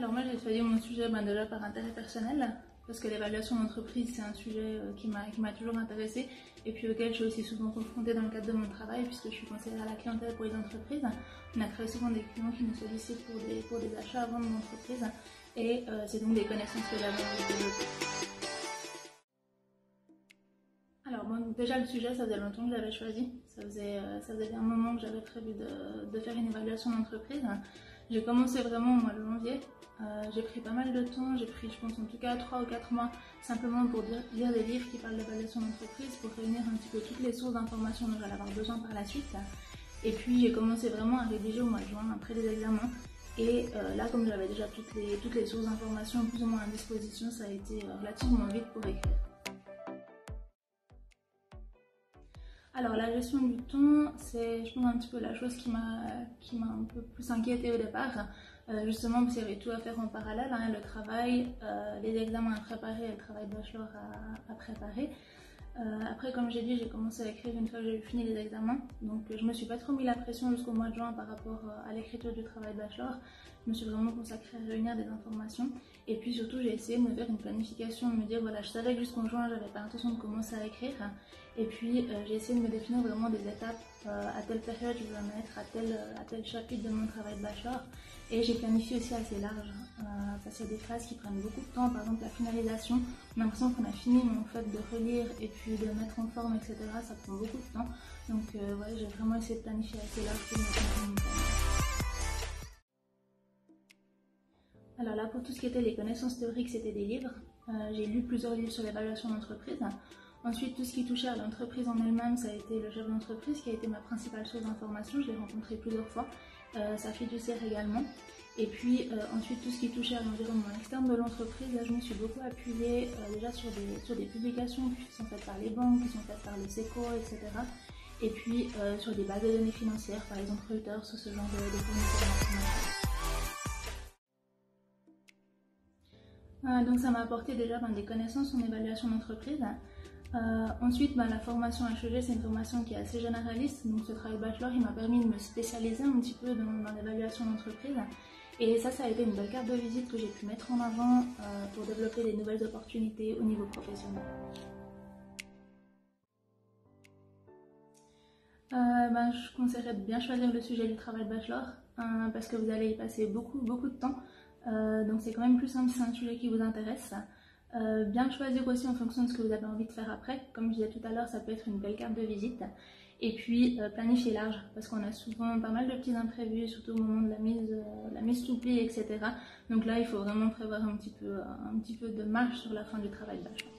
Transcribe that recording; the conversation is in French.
Alors moi j'ai choisi mon sujet déjà par intérêt personnel, parce que l'évaluation d'entreprise c'est un sujet qui m'a toujours intéressée et puis auquel je suis aussi souvent confrontée dans le cadre de mon travail puisque je suis conseillère à la clientèle pour les entreprises. On a très souvent des clients qui nous sollicitent pour des achats à vendre d'entreprise et c'est donc des connaissances que j'avais envie de développer. Alors bon, déjà le sujet ça faisait longtemps que je l'avais choisi, ça faisait un moment que j'avais prévu de faire une évaluation d'entreprise. J'ai commencé vraiment au mois de janvier, j'ai pris pas mal de temps, j'ai pris je pense en tout cas 3 ou 4 mois simplement pour lire des livres qui parlent d'évaluation d'entreprise, pour réunir un petit peu toutes les sources d'informations dont j'allais avoir besoin par la suite. Et puis j'ai commencé vraiment à rédiger au mois de juin après les examens. Et là comme j'avais déjà toutes les sources d'informations plus ou moins à disposition, ça a été relativement vite pour écrire. Alors la gestion du temps, c'est je pense un petit peu la chose qui m'a un peu plus inquiétée au départ, justement parce qu'il y avait tout à faire en parallèle, hein, le travail, les examens à préparer et le travail de bachelor à préparer. Après comme j'ai dit, j'ai commencé à écrire une fois que j'ai fini les examens, donc je me suis pas trop mis la pression jusqu'au mois de juin par rapport à l'écriture du travail de bachelor. Je me suis vraiment consacrée à réunir des informations et puis surtout j'ai essayé de me faire une planification, de me dire voilà je savais que jusqu'en juin j'avais pas l'intention de commencer à écrire et puis j'ai essayé de me définir vraiment des étapes, à telle période je vais mettre à tel chapitre de mon travail de bachelor et j'ai planifié aussi assez large parce qu'il y a des phases qui prennent beaucoup de temps, par exemple la finalisation, on a l'impression qu'on a fini mais en fait de relire et puis de mettre en forme etc ça prend beaucoup de temps donc ouais, j'ai vraiment essayé de planifier assez large pour me faire. Alors là, pour tout ce qui était les connaissances théoriques, c'était des livres. J'ai lu plusieurs livres sur l'évaluation d'entreprise. Ensuite, tout ce qui touchait à l'entreprise en elle-même, ça a été le chef d'entreprise qui a été ma principale source d'information. Je l'ai rencontré plusieurs fois. Sa fiduciaire également. Et puis ensuite, tout ce qui touchait à l'environnement externe de l'entreprise, là, je me suis beaucoup appuyée déjà sur des publications qui sont faites par les banques, qui sont faites par le SECO, etc. Et puis sur des bases de données financières, par exemple Reuters ou ce genre de fournisseurs d'informations. Donc ça m'a apporté déjà des connaissances en évaluation d'entreprise. Ensuite, la formation HEG, c'est une formation qui est assez généraliste, donc ce travail de bachelor, il m'a permis de me spécialiser un petit peu dans l'évaluation d'entreprise. Et ça a été une belle carte de visite que j'ai pu mettre en avant pour développer des nouvelles opportunités au niveau professionnel. Je conseillerais de bien choisir le sujet du travail de bachelor parce que vous allez y passer beaucoup de temps. Donc c'est quand même plus simple si c'est un sujet qui vous intéresse. Bien choisir aussi en fonction de ce que vous avez envie de faire après. Comme je disais tout à l'heure, ça peut être une belle carte de visite. Et puis planifier large parce qu'on a souvent pas mal de petits imprévus, surtout au moment de la mise sous pli, etc. Donc là, il faut vraiment prévoir un petit peu de marge sur la fin du travail de bachelor.